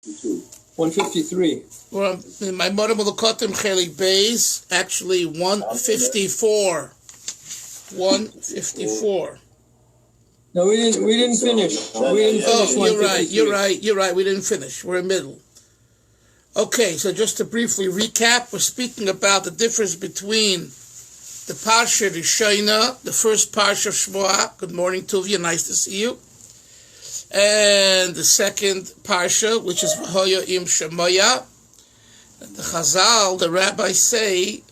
153. Well, in my Maamar Malakotim Chelik Beis, actually 154. 154. No, we didn't finish. You're right. We didn't finish. We're in middle. Okay, so just to briefly recap, we're speaking about the difference between the Parsha Rishayna, the first Parsha of Shmuah. Good morning, Tuvia. Nice to see you. And the second Parsha, which is V'hoya im Shemaya. The Chazal, the rabbis say,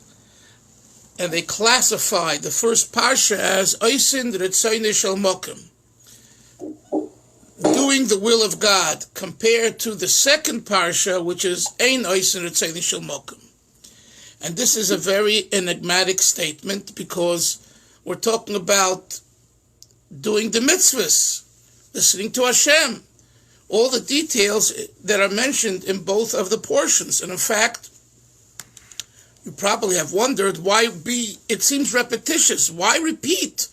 and they classify the first Parsha as Oisin Ritzayne Shel Mokim, doing the will of God, compared to the second Parsha, which is Ein Oisin Ritzayne Shel Mokim. And this is a very enigmatic statement because we're talking about doing the mitzvahs, listening to Hashem, all the details that are mentioned in both of the portions. And in fact, you probably have wondered it seems repetitious. Why repeat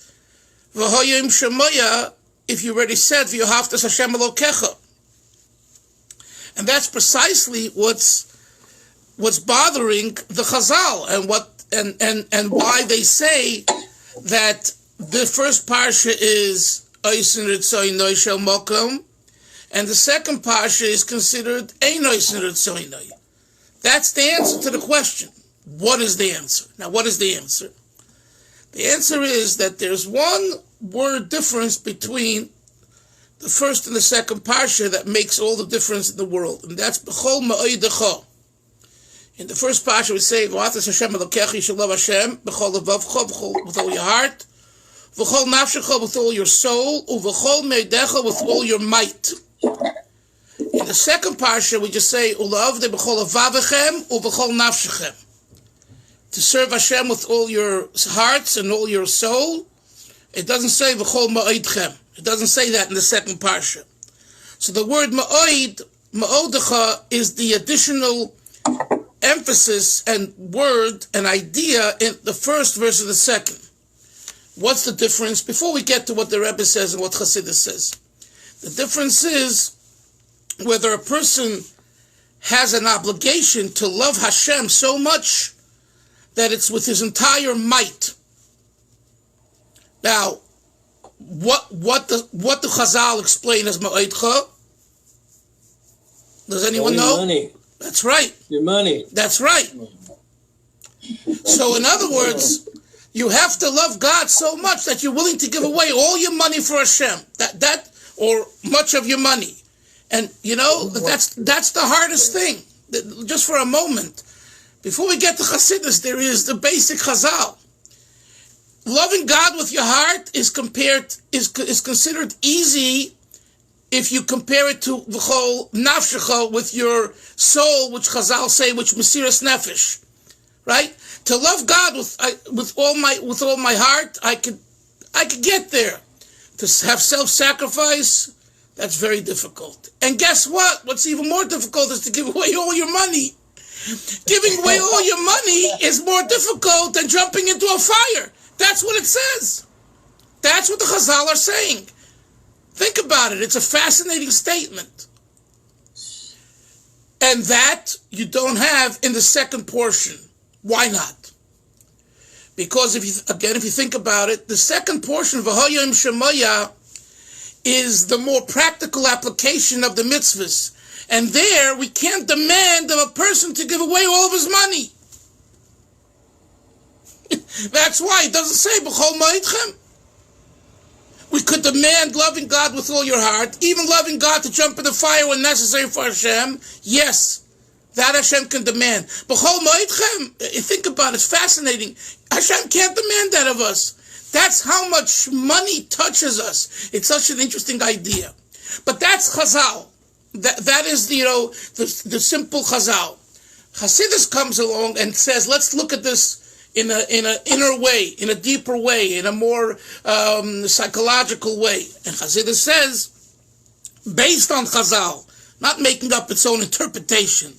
V'hoya im Shemaya if you already said V'yohavtas Hashem Elokecha? And that's precisely what's bothering the Chazal and why they say that the first parsha is Oisin Ritzoynoi Shel Mokom, and the second parsha is considered Ein Oisin Ritzoynoi. That's the answer to the question. What is the answer? Now, what is the answer? The answer is that there's one word difference between the first and the second parsha that makes all the difference in the world, and that's B'chol Ma'oidecha. In the first parsha we say, V'atas Hashem Elokecha, you shall love Hashem, B'chol Levavcha, with all your heart, V'chol Nafshecha, with all your soul, U'v'chol Me'odecha, with all your might. In the second parsha we just say, U'la'avde B'chol Levavechem, U'v'chol Nafshechem. To serve Hashem with all your hearts and all your soul. It doesn't say V'chol Ma'oidchem. It doesn't say that in the second parsha. So the word Ma'odecha, is the additional emphasis and word and idea in the first verse of the second. What's the difference? Before we get to what the Rebbe says and what Chasidus says, the difference is whether a person has an obligation to love Hashem so much that it's with his entire might. Now, what the Chazal explain as Ma'oidcha? Does anyone know? Money. That's right. Your money. That's right. So in other words, you have to love God so much that you're willing to give away all your money for Hashem. That or much of your money. And that's the hardest thing. Just for a moment. Before we get to Chasidus, there is the basic Chazal. Loving God with your heart is considered easy if you compare it to V'chol Nafshecha, with your soul, which Chazal say, which Mesiras Nefesh, right? To love God with all my heart, I could get there. To have self-sacrifice, that's very difficult. And guess what? What's even more difficult is to give away all your money. Giving away all your money is more difficult than jumping into a fire. That's what it says. That's what the Chazal are saying. Think about it. It's a fascinating statement. And that you don't have in the second portion. Why not? Because if you think about it, the second portion of V'hoya im Shemaya is the more practical application of the mitzvahs. And there, we can't demand of a person to give away all of his money. That's why it doesn't say B'chol Ma'idchem. We could demand loving God with all your heart, even loving God to jump in the fire when necessary for Hashem. Yes, that Hashem can demand. B'chol Ma'idchem, think about it, it's fascinating. Hashem can't demand that of us. That's how much money touches us. It's such an interesting idea. But that's Chazal. That is, the simple Chazal. Chasidus comes along and says, let's look at this in an inner way, in a deeper way, in a more psychological way. And Chasidus says, based on Chazal, not making up its own interpretation,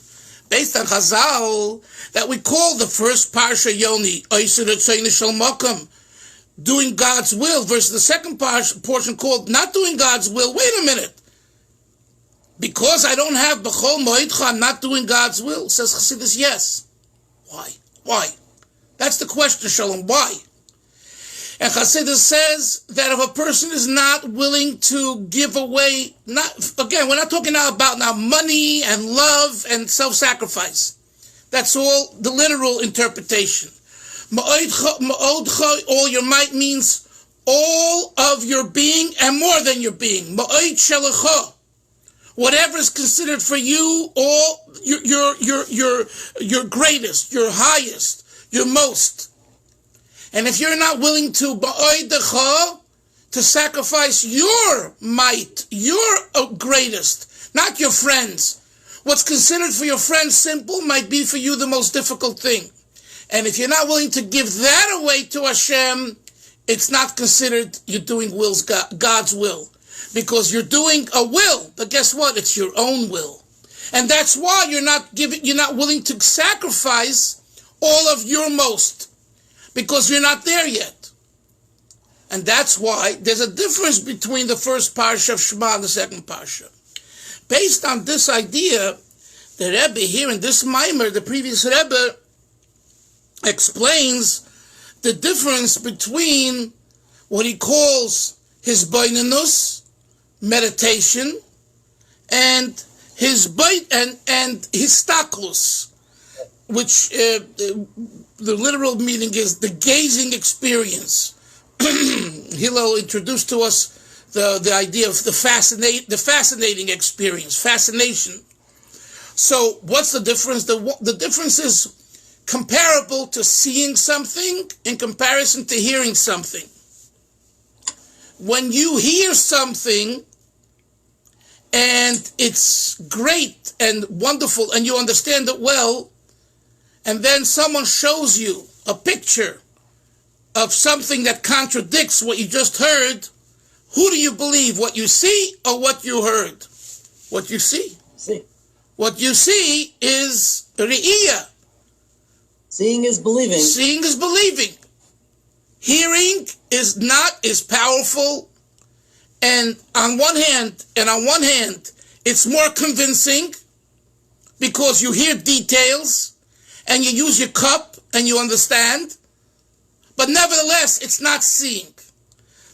based on Chazal, that we call the first Parsha Yoni, Oisin Ritzoynoi Shel Mokom, doing God's will, versus the second portion called not doing God's will. Wait a minute. because I don't have B'chol Moedcha, I'm not doing God's will? Says Chasidus, yes. Why? Why? That's the question, Shalom. Why? And Chasidus says that if a person is not willing to give away, we're not talking now about money and love and self-sacrifice. That's all the literal interpretation. Ma'odcha, all your might, means all of your being and more than your being. Ma'od shelecha, whatever is considered for you, all your greatest, your highest, your most. And if you're not willing to sacrifice your might, your greatest, not your friends. What's considered for your friends simple might be for you the most difficult thing. And if you're not willing to give that away to Hashem, it's not considered you're doing God's will. Because you're doing a will, but guess what? It's your own will. And that's why you're not willing to sacrifice all of your most. Because you're not there yet. And that's why there's a difference between the first parsha of Shema and the second parsha. Based on this idea, the Rebbe here in this Maamar, the previous Rebbe, explains the difference between what he calls his Bina, meditation, and his Staklus, which the literal meaning is the gazing experience. Hillel introduced to us the idea of the fascinating experience, fascination. So what's the difference? The difference is comparable to seeing something in comparison to hearing something. When you hear something and it's great and wonderful and you understand it well, and then someone shows you a picture of something that contradicts what you just heard, who do you believe? What you see or what you heard? What you see. What you see is Re'iyah. Seeing is believing. Seeing is believing. Hearing is powerful, and on one hand, it's more convincing because you hear details and you use your cup and you understand, but nevertheless, it's not seeing.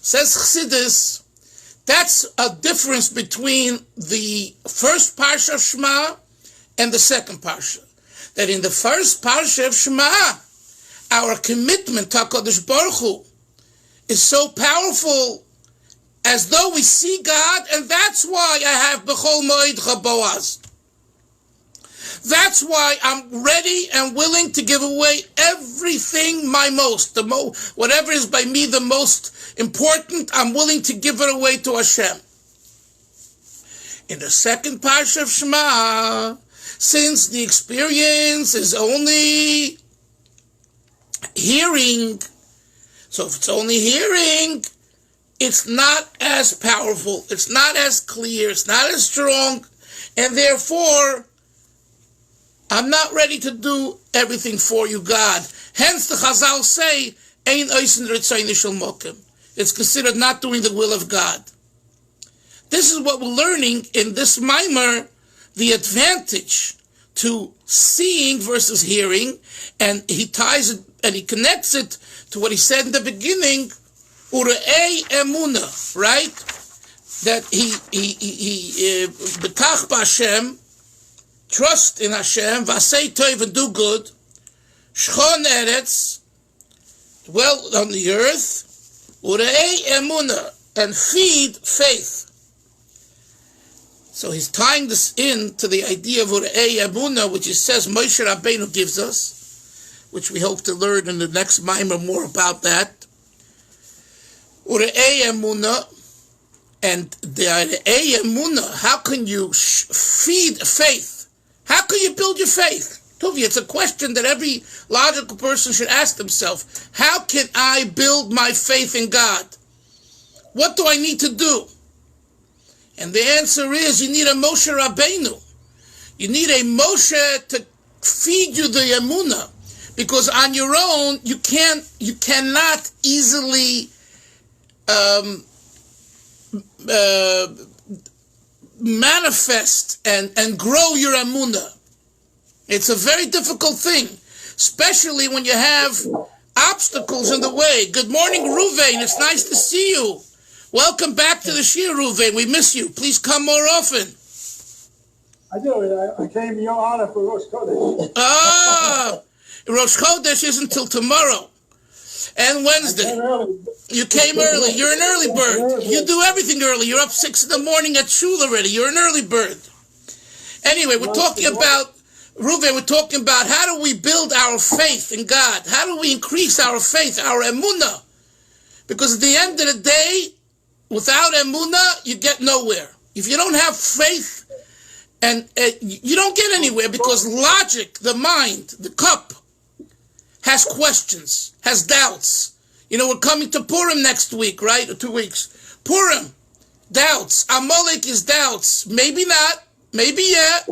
Says Chasidus, that's a difference between the first parsha of Shema and the second parsha. That in the first parsha of Shema, our commitment to HaKadosh Baruch Hu is so powerful as though we see God, and that's why I have B'chol Moedcha Boaz. That's why I'm ready and willing to give away everything my most, whatever is by me the most important, I'm willing to give it away to Hashem. In the second parsha of Shema, since the experience is only hearing, so if it's only hearing, it's not as powerful, it's not as clear, it's not as strong, and therefore, I'm not ready to do everything for you, God. Hence the Chazal say, Ein oisen ritzayni shel mokem. It's considered not doing the will of God. This is what we're learning in this Maamar, the advantage to seeing versus hearing, and he ties it and he connects it to what he said in the beginning, Ure'ei emuna, right? That he Btach b'Hashem, trust in Hashem, vasei tov, and do good, shchon eretz, dwell on the earth, ure'ei emuna, and feed faith. So he's tying this in to the idea of ure'ei emuna, which he says Moshe Rabbeinu gives us, which we hope to learn in the next Maamar more about that. Ure'ei emuna, and the ure'ei emuna, how can you feed faith? How can you build your faith? Tuvi, it's a question that every logical person should ask themselves. How can I build my faith in God? What do I need to do? And the answer is you need a Moshe Rabbeinu. You need a Moshe to feed you the emunah. Because on your own, you cannot easily manifest and grow your emunah. It's a very difficult thing, especially when you have obstacles in the way. Good morning, Ruvain. It's nice to see you. Welcome back to the Shir, Ruvain. We miss you. Please come more often. I do. I came in your honor for Rosh Chodesh. Rosh Chodesh isn't until tomorrow and Wednesday. You came early. You're an early bird. You do everything early. You're up 6 a.m. at shul already. You're an early bird. Anyway, we're talking about, Ruven, we're talking about how do we build our faith in God? How do we increase our faith, our emunah? Because at the end of the day, without emunah, you get nowhere. If you don't have faith, and you don't get anywhere, because logic, the mind, the cup, has questions, has doubts. You know, we're coming to Purim next week, right? Or 2 weeks. Purim, doubts. Amalek is doubts. Maybe not. Maybe yeah.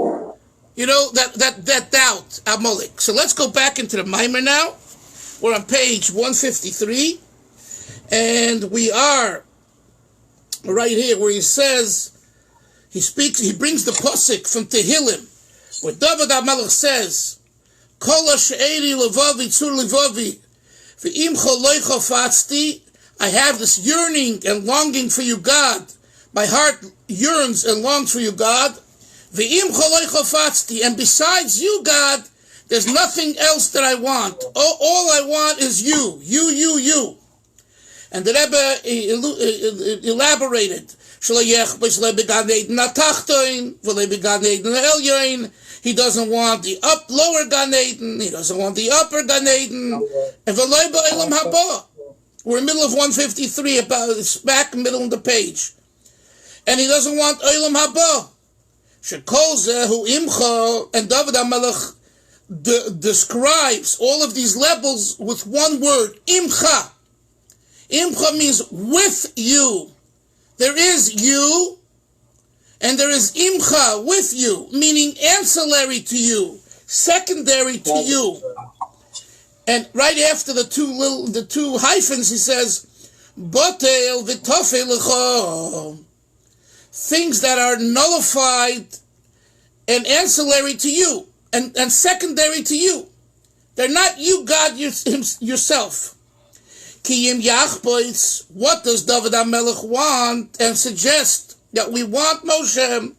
You know, that doubt, Amalek. So let's go back into the Maamar now. We're on page 153. And we are right here where he says, he brings the pasuk from Tehillim, where David HaMelech says, Kol ha'she'eri levavi tzur levavi, ve'imcha lo chafatzti. I have this yearning and longing for you, God. My heart yearns and longs for you, God. Ve'imcha lo chafatzti. And besides you, God, there's nothing else that I want. All I want is you. You. And the Rebbe elaborated, he doesn't want the lower Gan Eden. He doesn't want the upper Gan Eden. And we're in the middle of 153, about smack middle of the page. And he doesn't want Olam Haba. And David HaMelech describes all of these levels with one word, Imcha. Imcha means with you. There is you, and there is imcha, with you, meaning ancillary to you, secondary to you. And right after the two hyphens, he says, Botel v'tofel lecha, things that are nullified and ancillary to you, and secondary to you. They're not you, God, yourself. Kiyim Yachbois, what does David HaMelech want and suggest that we want, Moshe?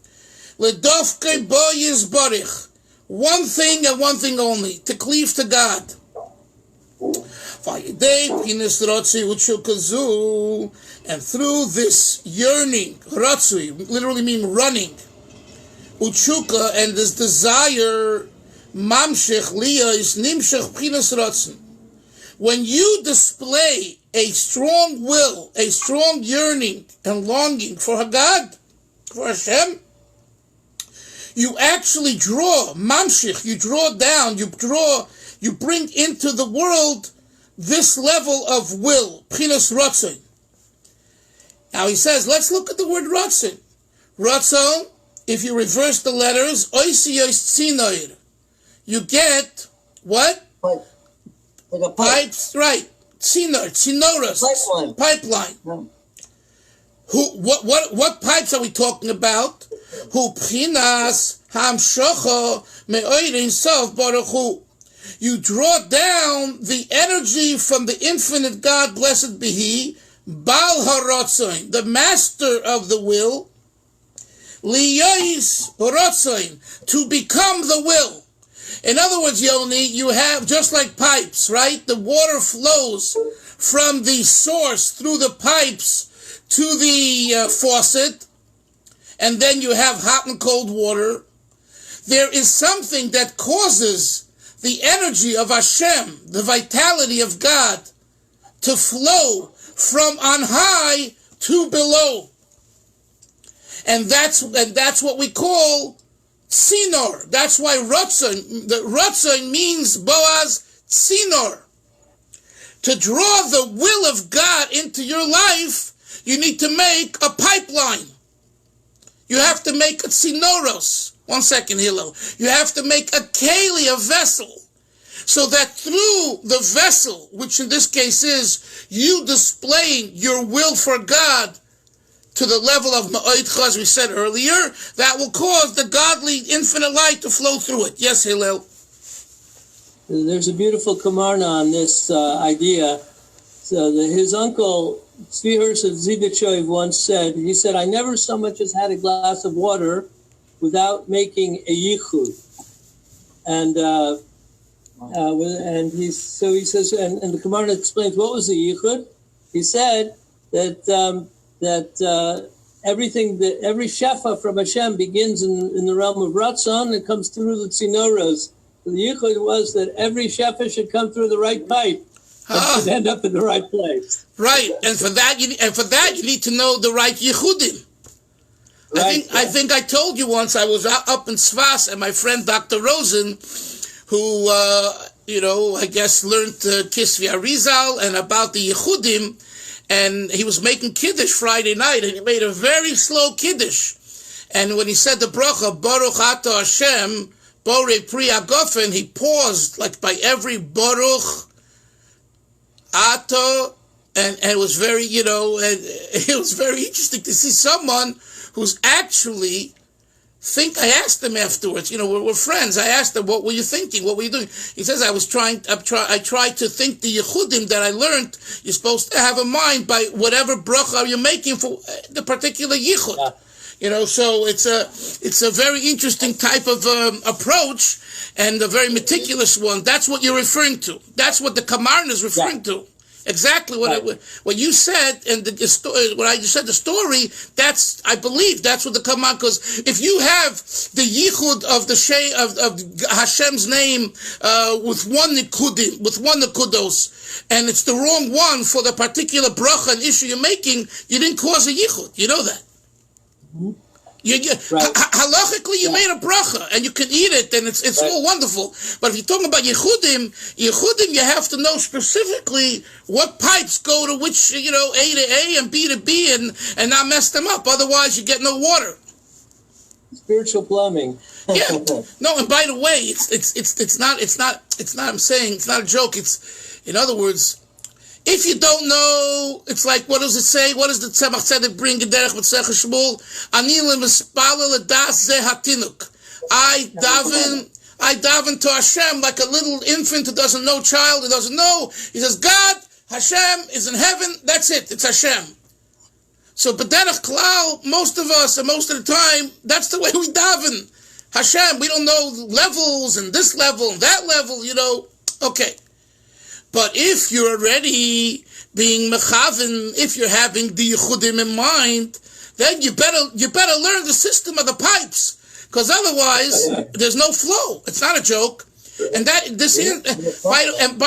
Ledofke bo yizbarich, one thing and one thing only, to cleave to God. And through this yearning, ratzui, literally mean running, uchuka, and this desire, mamshech liyos nimshech pchinas ratzin. When you display a strong will, a strong yearning and longing for God, for Hashem, you actually draw, mamshich, you draw down, you bring into the world this level of will, pchinas ratzon. Now he says, let's look at the word ratzon. Ratzon, if you reverse the letters, oisiyos tzinoir, you get what? Like a pipe. Pipes, right? Tzinoros, pipeline. Yeah. What pipes are we talking about? Hu pchinas hamshocha me'oirin sof baruch hu. You draw down the energy from the infinite God, blessed be He, Baal Haratzoin, the master of the will, Liyois Haratzoin, to become the will. In other words, Yoni, you have, just like pipes, right? The water flows from the source through the pipes to the faucet, and then you have hot and cold water. There is something that causes the energy of Hashem, the vitality of God, to flow from on high to below. And that's what we call Tzinor. That's why Ratzon, the Ratzon means Boaz Tzinor. To draw the will of God into your life, you need to make a pipeline. You have to make a Tzinoros. 1 second, Hilo. You have to make a keli, a vessel, so that through the vessel, which in this case is you displaying your will for God, to the level of Ma'odcha, as we said earlier, that will cause the godly infinite light to flow through it. Yes, Hillel? There's a beautiful Kamarna on this idea. So his uncle, Tzvi Hirsch of Zibitchoiv, once said, he said, I never so much as had a glass of water without making a yichud. And he says, and the Kamarna explains, what was the yichud? He said that everything, that every shefa from Hashem begins in the realm of Ratzon and comes through the tzinoros. The yichud was that every shefa should come through the right pipe and should end up in the right place. Right, and for that you need to know the right yichudim. Right, I think I told you once I was up in Svas and my friend Dr. Rosen, who I guess learned Kisvi Arizal and about the yichudim, and he was making Kiddush Friday night, and he made a very slow Kiddush. And when he said the bracha, Baruch Ato Hashem, Borei Pri Agofen, he paused like by every Baruch Ato, and it was very, and it was very interesting to see someone who's actually I asked him afterwards, we're friends. I asked him, what were you thinking? What were you doing? He says, I tried to think the yichudim that I learned. You're supposed to have in mind by whatever bracha you're making for the particular yichud. Yeah. So it's a very interesting type of approach and a very meticulous one. That's what you're referring to. That's what the Kamarna is referring to. Exactly what you said, and what I just said, the story. I believe that's what the Kamarna. Because if you have the yichud of the of Hashem's name with one nekudos, and it's the wrong one for the particular bracha and issue you're making, you didn't cause a yichud. You know that. Mm-hmm. Halachically, you made a bracha, and you can eat it, and it's all wonderful. But if you're talking about yichudim, you have to know specifically what pipes go to which, A to A and B to B, and not mess them up. Otherwise, you get no water. Spiritual plumbing. Yeah. No, and by the way, it's not. I'm saying it's not a joke. It's, in other words, if you don't know, it's like, what does it say? What does the Tzemach Tzedek bring in Derech B'Tzech Shmuel? Ani lemispalel Daas ze hatinuk. I daven to Hashem like a little infant who doesn't know, child who doesn't know. He says, God, Hashem is in heaven. That's it. It's Hashem. So, B'derech Klal, most of us, and most of the time, that's the way we daven. Hashem, we don't know levels and this level and that level, Okay. But if you're already being mechaven, if you're having the yichudim in mind, then you better learn the system of the pipes, because otherwise there's no flow. It's not a joke. And by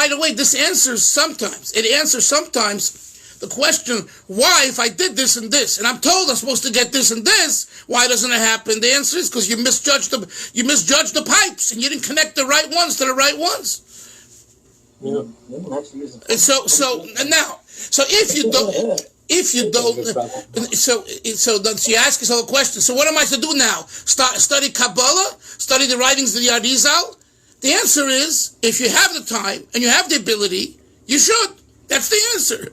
the way, this answers sometimes. It answers sometimes the question, why, if I did this and this, and I'm told I'm supposed to get this and this, why doesn't it happen? The answer is because you misjudged the pipes, and you didn't connect the right ones to the right ones. Yeah. So if you don't, so you ask yourself a question. So what am I to do now? Study Kabbalah? Study the writings of the Arizal? The answer is, if you have the time and you have the ability, you should. That's the answer.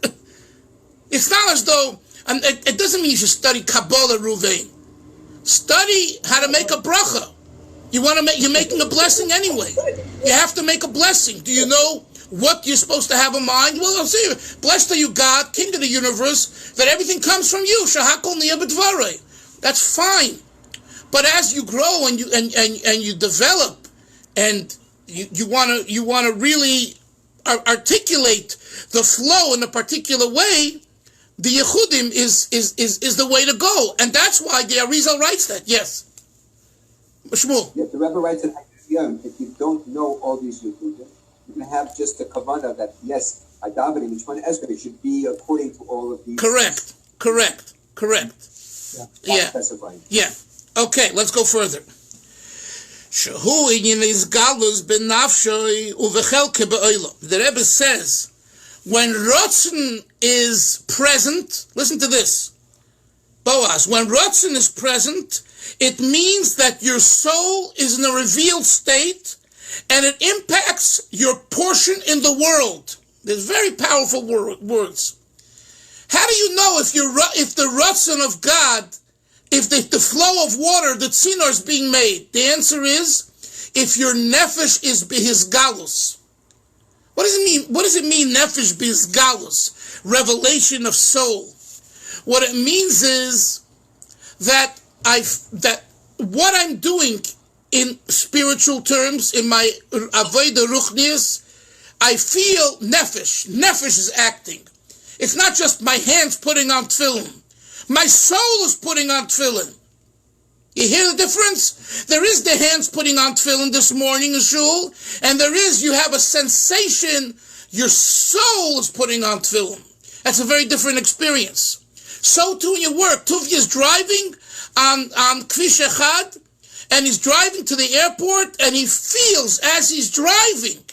It's not as though it doesn't mean you should study Kabbalah, Ruvain. Study how to make a bracha. You're making a blessing anyway. You have to make a blessing. Do you know what you're supposed to have in mind? Well, I'll say, blessed are you, God, King of the universe, that everything comes from you. Shahakol niya b'dvarei. That's fine. But as you grow and you develop, and you want to really articulate the flow in a particular way, the yichudim is the way to go, and that's why the Arizal writes that. Yes, Shmuel. Yeah, the Rebbe writes in Yom, if you don't know all these yichudim, you can have just a kavanah that, yes, I daven in each one Ezra, it should be according to all of these. Correct. Yeah. Specifying. Yeah. Okay, let's go further. The Rebbe says, when Rotzen is present, listen to this, Boaz, when Rotzen is present, it means that your soul is in a revealed state, and it impacts your portion in the world. There's very powerful words. How do you know if the Ratzon of God, if the flow of water, the tzino is being made? The answer is, if your nefesh is bihis galus. What does it mean? What does it mean, nefesh bihis galus? Revelation of soul. What it means is that what I'm doing in spiritual terms, in my avodah ruchnius, I feel nefesh. Nefesh is acting. It's not just my hands putting on tefillin. My soul is putting on tefillin. You hear the difference? There is the hands putting on tefillin this morning in shul, and there is, you have a sensation, your soul is putting on tefillin. That's a very different experience. So too in your work. Tuvia is driving on Kvish Echad, and he's driving to the airport, and he feels as he's driving,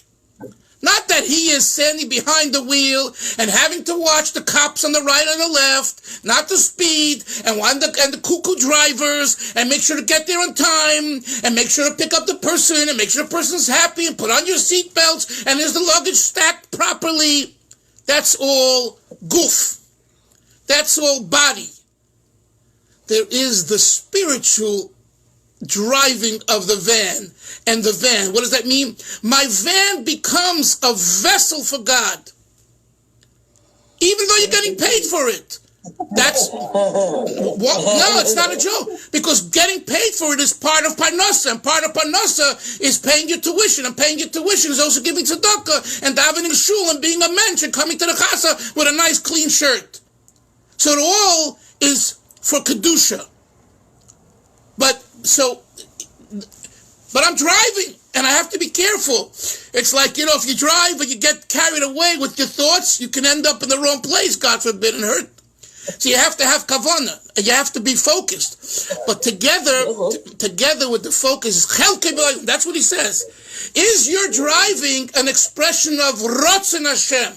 not that he is standing behind the wheel and having to watch the cops on the right and the left, not the speed, and the cuckoo drivers, and make sure to get there on time, and make sure to pick up the person, and make sure the person's happy, and put on your seatbelts, and there's the luggage stacked properly. That's all goof. That's all body. There is the spiritual driving of the van. And the van, what does that mean? My van becomes a vessel for God. Even though you're getting paid for it. That's, no, it's not a joke. Because getting paid for it is part of parnasa. And part of parnasa is paying your tuition. And paying your tuition is also giving tzedakah and davening shul and being a mensch and coming to the chasa with a nice clean shirt. So it all is for kedusha. But I'm driving, and I have to be careful. It's like, if you drive and you get carried away with your thoughts, you can end up in the wrong place, God forbid, and hurt. So you have to have kavanah, and you have to be focused. But together with the focus, that's what he says. Is your driving an expression of Ratzon Hashem?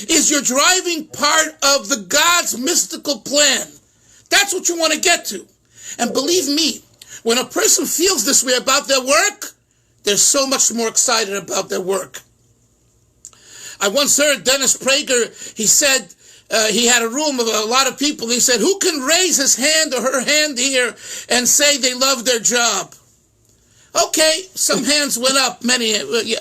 Is your driving part of the God's mystical plan? That's what you want to get to. And believe me, when a person feels this way about their work, they're so much more excited about their work. I once heard Dennis Prager, he said, he had a room of a lot of people. He said, who can raise his hand or her hand here and say they love their job? Okay, some hands went up, many. Yeah.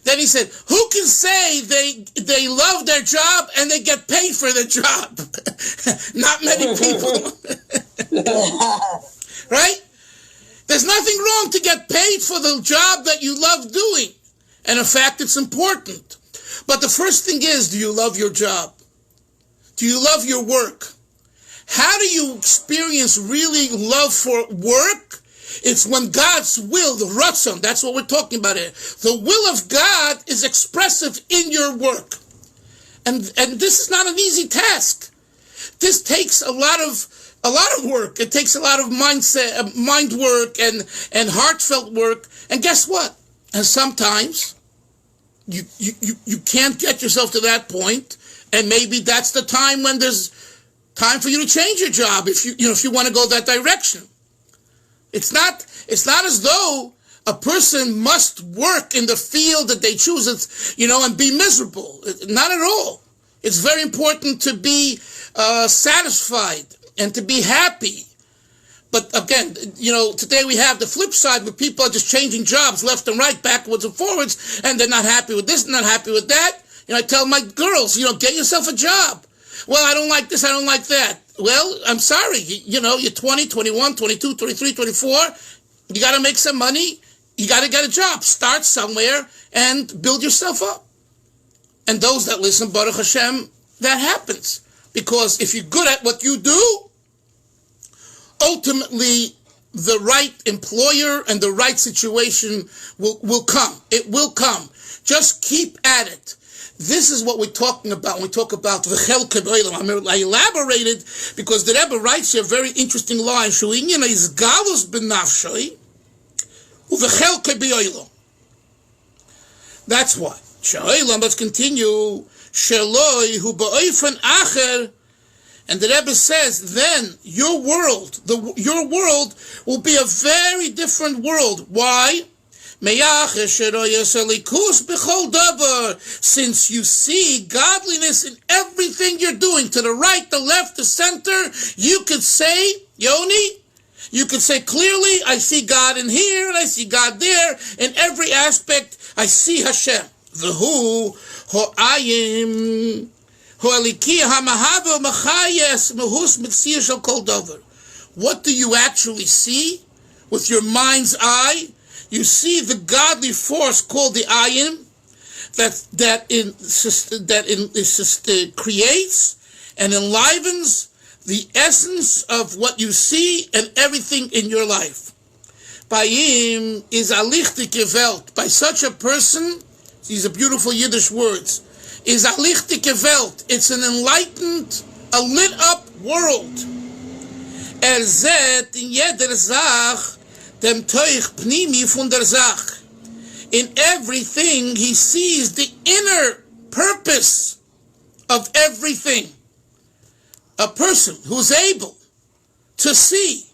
Then he said, who can say they love their job and they get paid for their job? Not many people. Right? There's nothing wrong to get paid for the job that you love doing. And in fact, it's important. But the first thing is, do you love your job? Do you love your work? How do you experience really love for work? It's when God's will, the Ratzon, that's what we're talking about here. The will of God is expressive in your work. And this is not an easy task. This takes a lot of work. It takes a lot of mindset, mind work and heartfelt work. And guess what? And sometimes you can't get yourself to that point, and maybe that's the time when there's time for you to change your job if you want to go that direction. It's not as though a person must work in the field that they choose, and be miserable. Not at all. It's very important to be satisfied and to be happy. But again, today we have the flip side where people are just changing jobs left and right, backwards and forwards, and they're not happy with this, not happy with that. I tell my girls, get yourself a job. Well, I don't like this, I don't like that. Well, I'm sorry, you're 20, 21, 22, 23, 24. You got to make some money. You got to get a job. Start somewhere and build yourself up. And those that listen, Baruch Hashem, that happens. Because if you're good at what you do, ultimately the right employer and the right situation will come. It will come. Just keep at it. This is what we're talking about when we talk about v'chel k'boilam. I elaborated because the Rebbe writes here a very interesting line. Shu'inyan is galus b'nafshoi u'v'chel k'boilam. That's why. Sha'olam, let's continue. Sheloi hu ba'ofen acher. And the Rebbe says, then your world will be a very different world. Why? Since you see godliness in everything you're doing, to the right, the left, the center, you could say, Yoni, you could say clearly, I see God in here, and I see God there. In every aspect, I see Hashem. V'hu ho'ayim ho'aliki ha'mahav machayes mehus mitziyah shel kol davar. What do you actually see with your mind's eye? You see the godly force called the ayin that creates and enlivens the essence of what you see and everything in your life. By him is alichtike Welt. By such a person, these are beautiful Yiddish words, is alichtike Welt. It's an enlightened, a lit up world. Zet in jeder Sach dem Teuch Pnimi von der Sach. In everything he sees the inner purpose of everything. A person who's able to see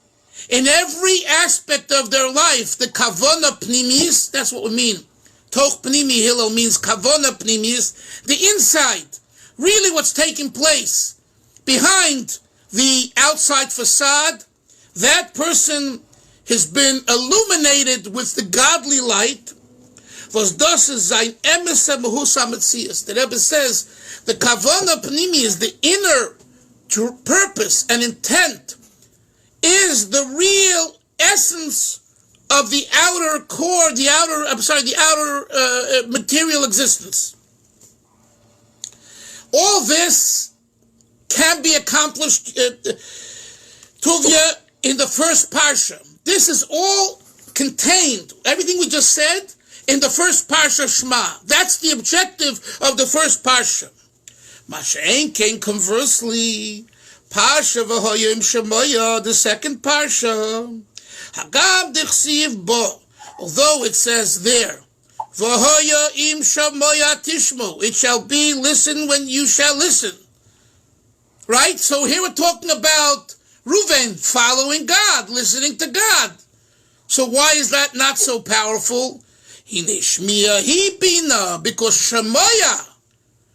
in every aspect of their life the kavona pnimis, that's what we mean. Toch pnimi hillel means kavona pnimis, the inside, really what's taking place behind the outside facade. That person has been illuminated with the godly light. Was das is sein emes mehus hametzias. The Rebbe says the kavona pnimi is the inner purpose and intent, is the real essence of the outer core, the outer material existence. All this can be accomplished, Tuvia, in the first parsha. This is all contained, everything we just said, in the first parsha Shema. That's the objective of the first parsha. Masha'en came conversely, Parsha v'hoyim shemoya, the second parsha. Hagam dichsiv bo, although it says there, v'hoya im shemoya tishmo, it shall be, listen when you shall listen. Right? So here we're talking about Reuven following God, listening to God. So why is that not so powerful? Hine shmiya hi bina, because shemoya,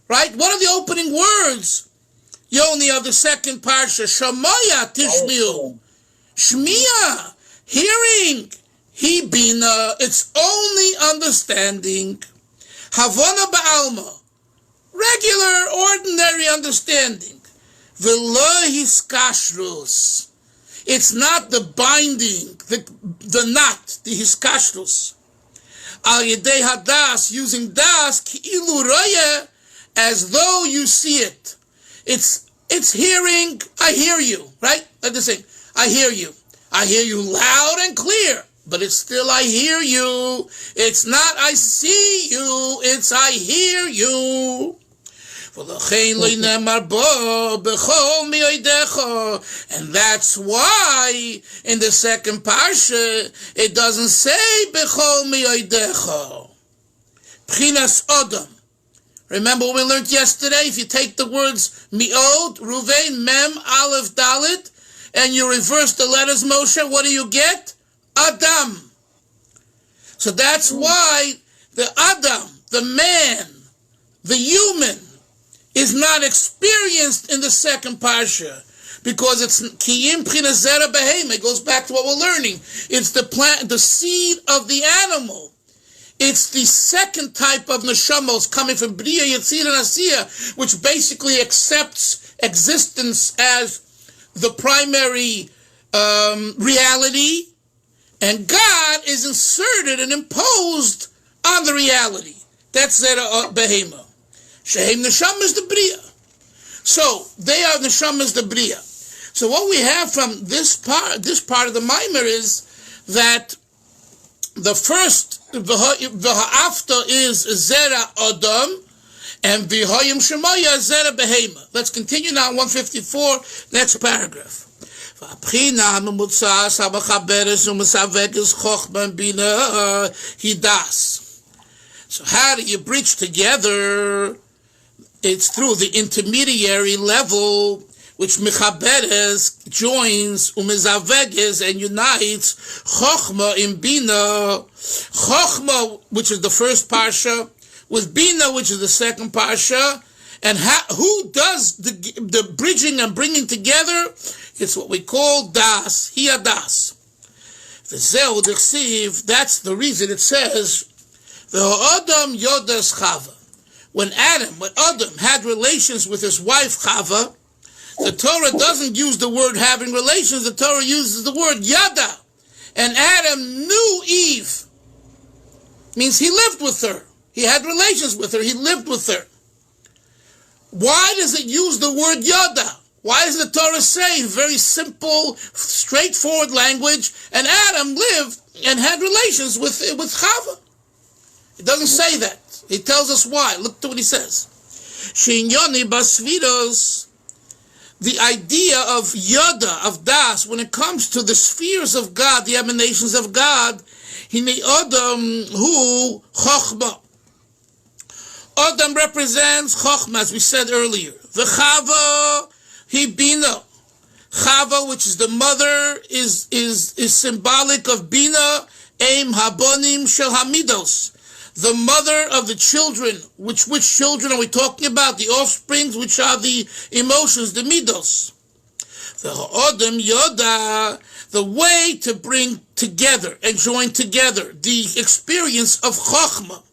right? What are the opening words? Yoni of the second parsha, Shemaya Tishmiu. Shmiya, hearing. He Bina, it's only understanding. Havana Ba'alma, regular, ordinary understanding. V'lo hiskashrus. It's not the binding, the knot, the hiskashrus. Al yedei hadas, using das, ki'ilu roye, as though you see it. It's hearing, I hear you, right? Like the saying, I hear you. I hear you loud and clear, but it's still I hear you. It's not I see you, it's I hear you. And that's why in the second parsha it doesn't say bechol miyodecha. Pchinas Adam. Remember what we learned yesterday? If you take the words mi'od, Ruvain, mem, aleph, dalet, and you reverse the letters, Moshe, what do you get? Adam. So that's why the Adam, the man, the human, is not experienced in the second parsha, because it's kiyim p'chinas zera behema. It goes back to what we're learning. It's the plant, the seed of the animal. It's the second type of neshamos coming from Bria, Yetzir, and Asiya, which basically accepts existence as the primary reality, and God is inserted and imposed on the reality. That's Zera Behema. Shehem Neshamas the Bria. So they are Neshamas the Bria. So what we have from this part of the Maamar is that the first V'ha'afta is Zera Adam, and V'hoyim Shemoya Zera Behema. Let's continue now, 154, next paragraph. V'abchina ha'memutzas ha'mechaberes u'mesaveges Chochma Bina hi Daas. So how do you bridge together? It's through the intermediary level which mechaberes joins umizaveges and unites Chochma in Bina, Chochma, which is the first parsha, with Bina, which is the second parsha. And who does the bridging and bringing together? It's what we call Daas, Daas. That's the reason it says, V'ha'adam yodas Chava. When Adam had relations with his wife Chava, the Torah doesn't use the word having relations, the Torah uses the word yada. And Adam knew Eve. Means he lived with her. He had relations with her. He lived with her. Why does it use the word yada? Why does the Torah say very simple, straightforward language, and Adam lived and had relations with Chava? It doesn't say that. He tells us why. Look to what he says. Shinyoni basvidos. The idea of yada, of das, when it comes to the spheres of God, the emanations of God, hine Adam hu chochma. Adam represents Chochma, as we said earlier. The Chava, he Bina. Chava, which is the mother, is symbolic of Bina, Eim Habonim Shel Hamidos. The mother of the children. Which children are we talking about? The offsprings, which are the emotions, the midos. The Adam Yoda, the way to bring together and join together the experience of Chochma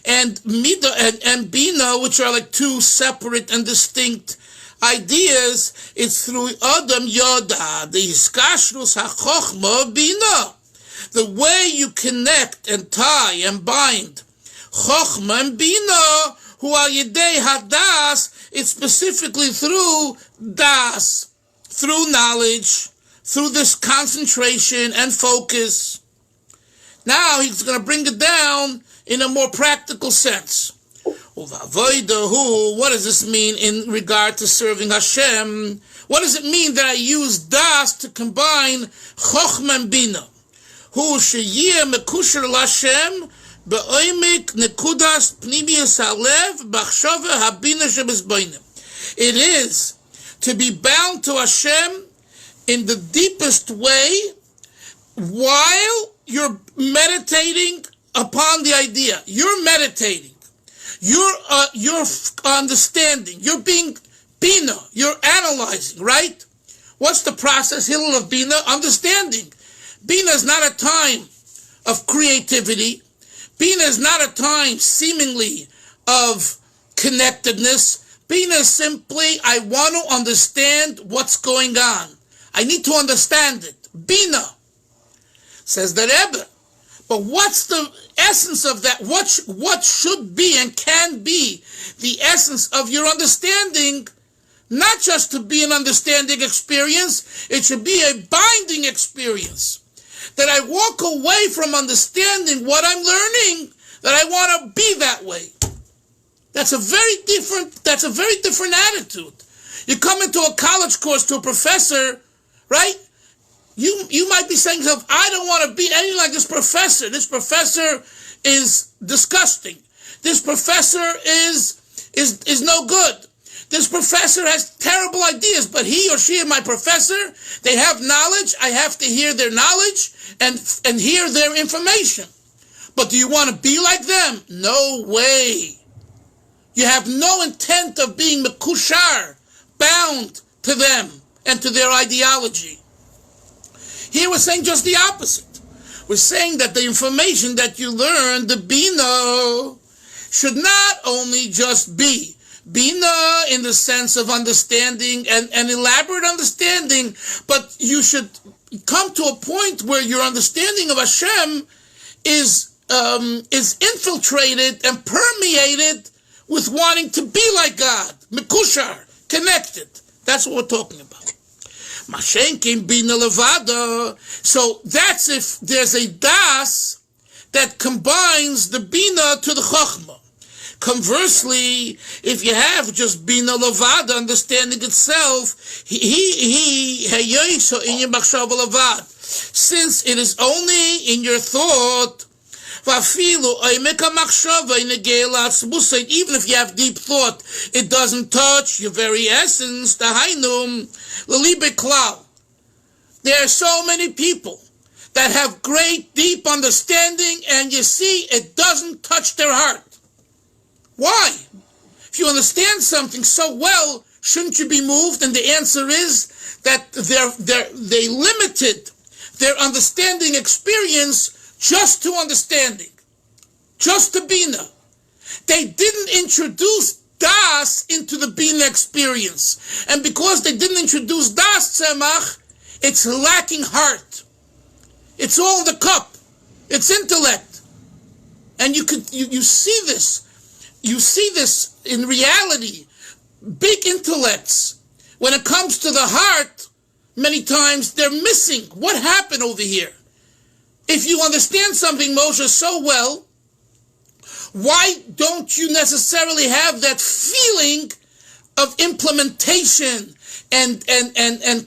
and Mida and Bina, which are like two separate and distinct ideas. It's through Adam Yoda, the Hiskashrus HaChochma Bina. The way you connect and tie and bind Chochma and Bina, who are Yedei Hadas, it's specifically through Das, through knowledge, through this concentration and focus. Now he's going to bring it down in a more practical sense. What does this mean in regard to serving Hashem? What does it mean that I use Das to combine Chochma and Bina? Hu sheyeh mekusher l'Hashem be'oimik nekudas pnimius halev b'achshava habina shebizboinim. It is to be bound to Hashem in the deepest way while you're meditating upon the idea. You're meditating. You're understanding. You're being Bina. You're analyzing, right? What's the process, Hillel, of Bina? Understanding. Bina is not a time of creativity. Bina is not a time, seemingly, of connectedness. Bina is simply, I want to understand what's going on. I need to understand it. Bina, says the Rebbe. But what's the essence of that? What should be and can be the essence of your understanding? Not just to be an understanding experience, it should be a binding experience. That I walk away from understanding what I'm learning, that I want to be that way. That's a very different attitude. You come into a college course to a professor, right? You might be saying to yourself, I don't want to be anything like this professor. This professor is disgusting. This professor is no good. This professor has terrible ideas, but he or she is my professor. They have knowledge. I have to hear their knowledge and hear their information. But do you want to be like them? No way. You have no intent of being mekushar, bound to them and to their ideology. Here we're saying just the opposite. We're saying that the information that you learn, the Bina, should not only just be Bina in the sense of understanding and elaborate understanding, but you should come to a point where your understanding of Hashem is infiltrated and permeated with wanting to be like God, mekushar, connected. That's what we're talking about. Mashenkin Bina Levada. So that's if there's a Das that combines the Bina to the Chochma. Conversely, if you have just Bina Levada, understanding itself, since it is only in your thought, Even if you have deep thought, it doesn't touch your very essence. There are so many people that have great, deep understanding, and you see, it doesn't touch their heart. Why? If you understand something so well, shouldn't you be moved? And the answer is that they limited their understanding experience just to understanding, just to Bina. They didn't introduce Daas into the Bina experience. And because they didn't introduce Daas, Tzemach, it's lacking heart. It's all in the cup. It's intellect. And you see this. You see this in reality. Big intellects, when it comes to the heart, many times they're missing. What happened over here? If you understand something, Moshe, so well, why don't you necessarily have that feeling of implementation and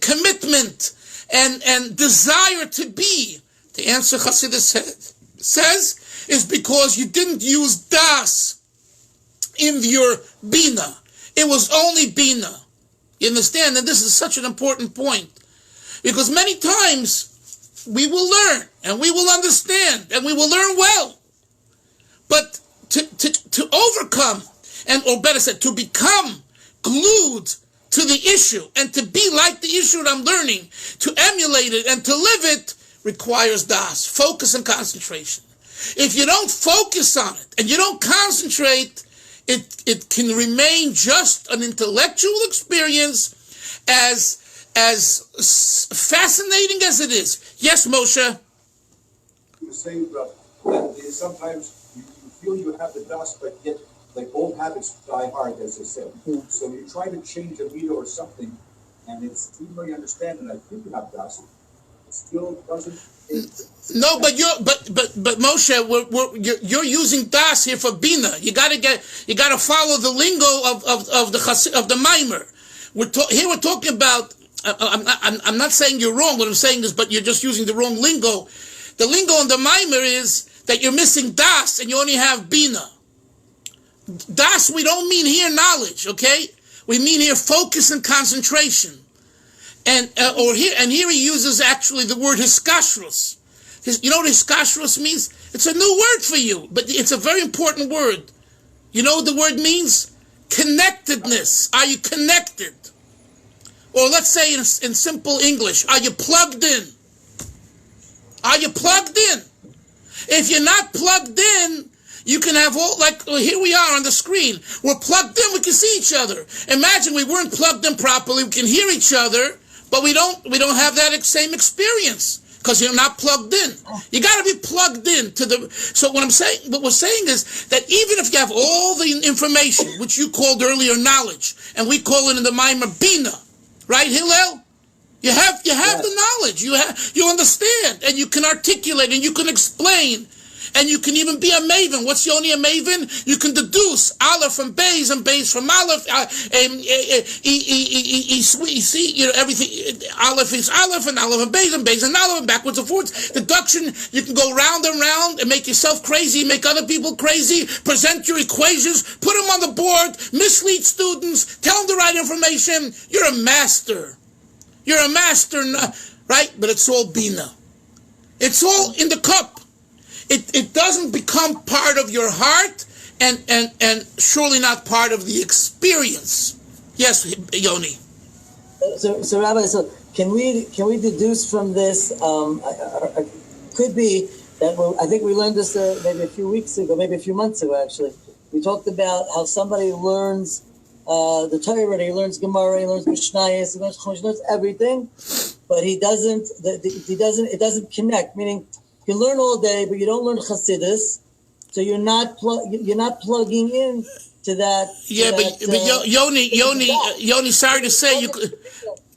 commitment and desire to be? The answer Chasidus says is because you didn't use Daas in your Bina. It was only Bina. You understand? And this is such an important point. Because many times we will learn and we will understand and we will learn well. But to overcome, or better said, to become glued to the issue and to be like the issue that I'm learning, to emulate it and to live it, requires Daas, focus and concentration. If you don't focus on it and you don't concentrate, it can remain just an intellectual experience, as fascinating as it is. Yes, Moshe? You were saying, that sometimes you feel you have the Daas, but yet, like, old habits die hard, as they said. So you try to change a meter or something, and it's, even though you understand it, I think you have Daas, it still doesn't. No, but Moshe, you're using Daas here for Bina. You got to follow the lingo of the Maamar. We're talking about. I'm not saying you're wrong. What I'm saying is, but you're just using the wrong lingo. The lingo in the Maamar is that you're missing Daas and you only have Bina. Daas, we don't mean here knowledge, okay? We mean here focus and concentration. And here he uses actually the word hiskashrus. You know what hiskashrus means? It's a new word for you, but it's a very important word. You know what the word means? Connectedness. Are you connected? Or let's say in simple English, are you plugged in? Are you plugged in? If you're not plugged in, you can have here we are on the screen. We're plugged in, we can see each other. Imagine we weren't plugged in properly, we can hear each other, but we don't have that same experience because you're not plugged in. You got to be plugged in so what we're saying is that even if you have all the information, which you called earlier knowledge, and we call it in the Maamar Bina, right, Hillel? You have the knowledge. You understand, and you can articulate, and you can explain, and you can even be a maven. What's only a maven? You can deduce Aleph from Beis and Beis from Aleph. Everything. Aleph is Aleph and Aleph and Beis and Aleph and backwards and forwards. Deduction. You can go round and round and make yourself crazy, make other people crazy. Present your equations, put them on the board, mislead students, tell them the right information. You're a master. You're a master, right? But it's all Bina. It's all in the cup. It doesn't become part of your heart and surely not part of the experience. Yes, Yoni. So Rabbi, can we deduce from this? Could be that I think we learned this maybe a few weeks ago, maybe a few months ago. Actually, we talked about how somebody learns the Torah, he learns Gemara, he learns Mishnayos, he learns Chochma, he learns everything, but it doesn't connect. Meaning, you learn all day, but you don't learn Chasidus, so you're not plugging in to that. Yeah, but Yoni, sorry to say you could.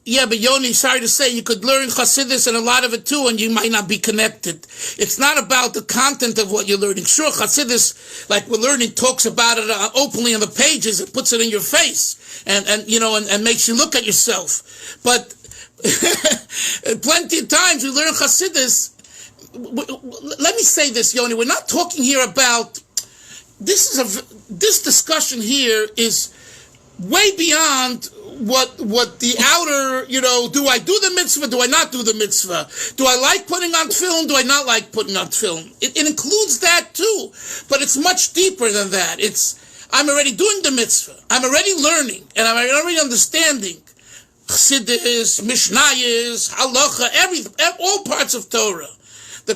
Yeah, but Yoni, sorry to say, you could learn Chasidus and a lot of it too, and you might not be connected. It's not about the content of what you're learning. Sure, Chasidus, like we're learning, talks about it openly on the pages. It puts it in your face, and makes you look at yourself. But plenty of times we learn Chasidus, let me say this, Yoni. We're not talking here about this discussion here is way beyond what the outer, do I do the mitzvah? Do I not do the mitzvah? Do I like putting on film? Do I not like putting on film? It includes that too, but it's much deeper than that. I'm already doing the mitzvah. I'm already learning, and I'm already understanding Chasidus, Mishnayos, Halacha, all parts of Torah. The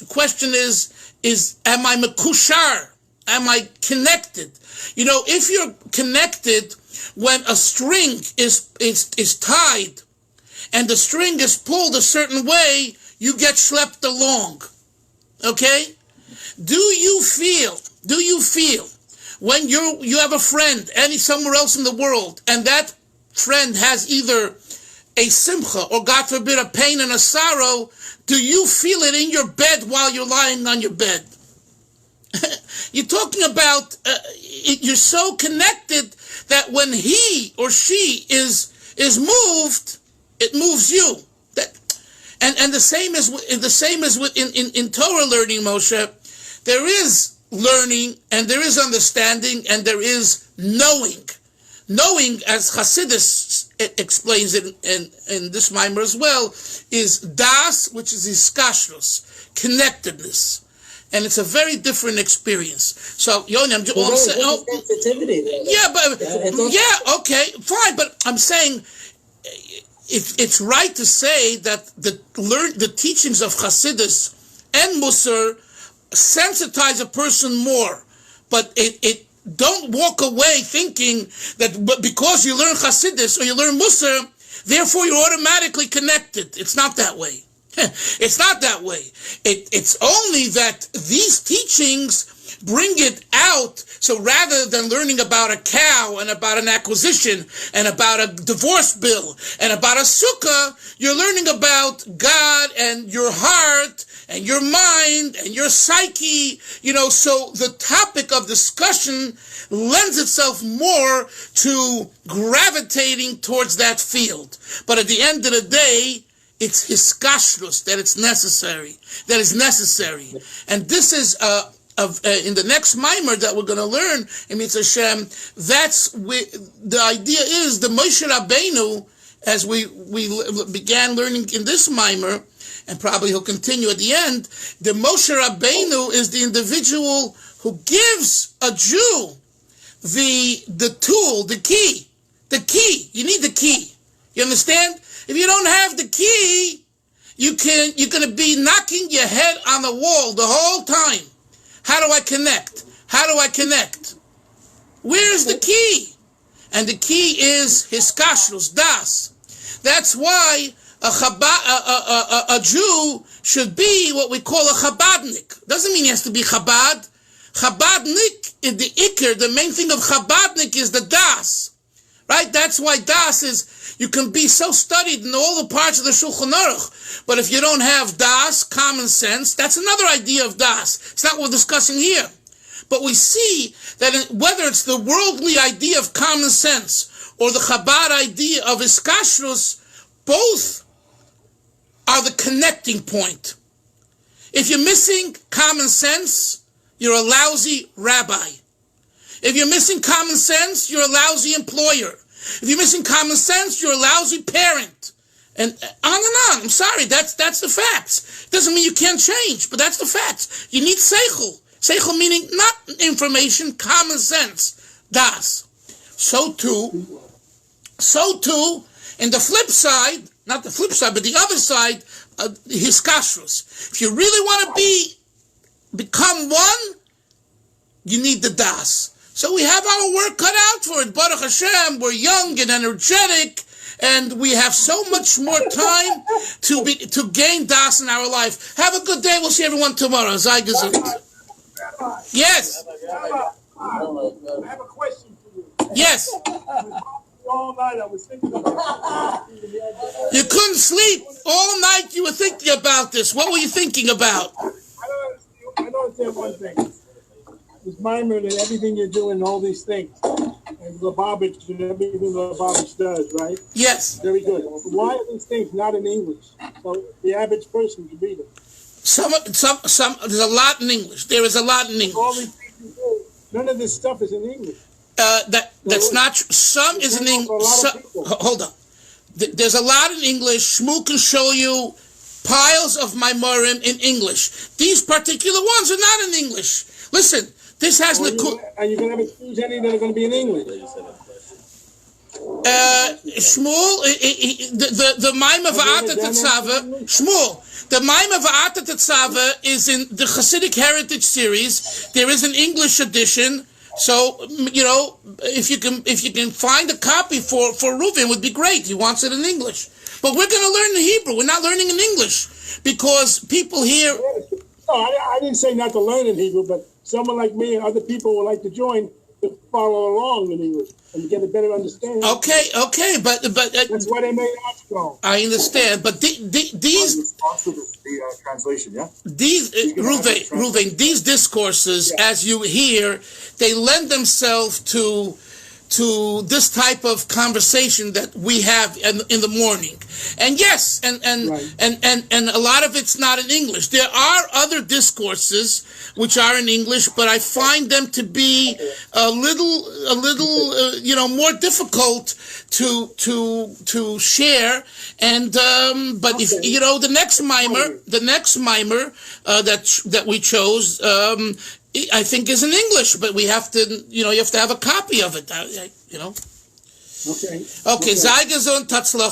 question is am I mekushar? Am I connected? If you're connected when a string is tied and the string is pulled a certain way, you get schlepped along. Okay? Do you feel when you have a friend somewhere else in the world, and that friend has either a simcha or, God forbid, a pain and a sorrow, do you feel it in your bed while you're lying on your bed? You're talking about you're so connected that when he or she is moved, it moves you. And the same as with in Torah learning, Moshe. There is learning and there is understanding and there is knowing. Knowing, as Chasidus explains it in this Maamar as well, is Daas, which is hiskashrus, connectedness. And it's a very different experience. So, Yoni, I'm saying, sensitivity there. Okay, fine. But I'm saying it's right to say that the teachings of Chasidus and Musar sensitize a person more. But it don't walk away thinking that because you learn Chasidus or you learn Musar, therefore you're automatically connected. It's not that way. It's not that way. It's only that these teachings bring it out. So rather than learning about a cow and about an acquisition and about a divorce bill and about a sukkah, you're learning about God and your heart and your mind and your psyche. So the topic of discussion lends itself more to gravitating towards that field. But at the end of the day, it's hiskashrus that is necessary. And this is in the next Maamar that we're going to learn in Mitzvah Hashem. That's the idea is the Moshe Rabbeinu, as we began learning in this Maamar, and probably he'll continue at the end. The Moshe Rabbeinu is the individual who gives a Jew the tool, the key. You need the key. You understand? If you don't have the key, you're going to be knocking your head on the wall the whole time. How do I connect? Where's the key? And the key is hiskashrus, Daas. That's why a Jew should be what we call a Chabadnik. Doesn't mean he has to be Chabad. Chabadnik is the Iker. The main thing of Chabadnik is the Daas. Right? That's why Daas is, you can be so studied in all the parts of the Shulchan Aruch, but if you don't have Daas, common sense, that's another idea of Daas. It's not what we're discussing here. But we see that whether it's the worldly idea of common sense or the Chabad idea of hiskashrus, both are the connecting point. If you're missing common sense, you're a lousy rabbi. If you're missing common sense, you're a lousy employer. If you're missing common sense, you're a lousy parent. And on and on. I'm sorry, that's the facts. Doesn't mean you can't change, but that's the facts. You need seichel. Seichel meaning not information, common sense. Das. So too, in the flip side, not the flip side, but the other side, hiskashrus. If you really want to become one, you need the Das. So we have our work cut out for it. Baruch Hashem, we're young and energetic, and we have so much more time to gain Das in our life. Have a good day. We'll see everyone tomorrow. Sei gesund. Yes. I have a question for you. Yes. All night I was thinking about You couldn't sleep all night. You were thinking about this. What were you thinking about? I don't understand one thing. This Maamar and everything you're doing, all these things, and Lubavitch and everything Lubavitch does, right? Yes. Very good. Why are these things not in English? So the average person can read them. There's a lot in English. There is a lot in English. All these things you do, none of this stuff is in English. That's not true. Some is in English. Hold on. There's a lot in English. Shmuel can show you piles of Maamarim in English. These particular ones are not in English. Listen, this has Are you going to choose any that are going to be in English? Shmuel, the Maamar V'ata Tetzava, Shmuel, the Maamar V'ata Tetzava is in the Hasidic Heritage series. There is an English edition. So, if you can find a copy for Reuven, would be great. He wants it in English. But we're going to learn the Hebrew. We're not learning in English because people here. No, I didn't say not to learn in Hebrew, but someone like me and other people would like to join to follow along in English and get a better understanding. Okay, but that's why they made Archibald. I understand, but these Also the translation, yeah. Reuven, these discourses, as you hear, they lend themselves to this type of conversation that we have in the morning. And yes, and a lot of it's not in English. There are other discourses which are in English, but I find them to be a little more difficult to share. And but if the next Maamar that we chose. I think is in English, but we have to, you have to have a copy of it, Okay. Okay, Sei gesund, Tatzlach.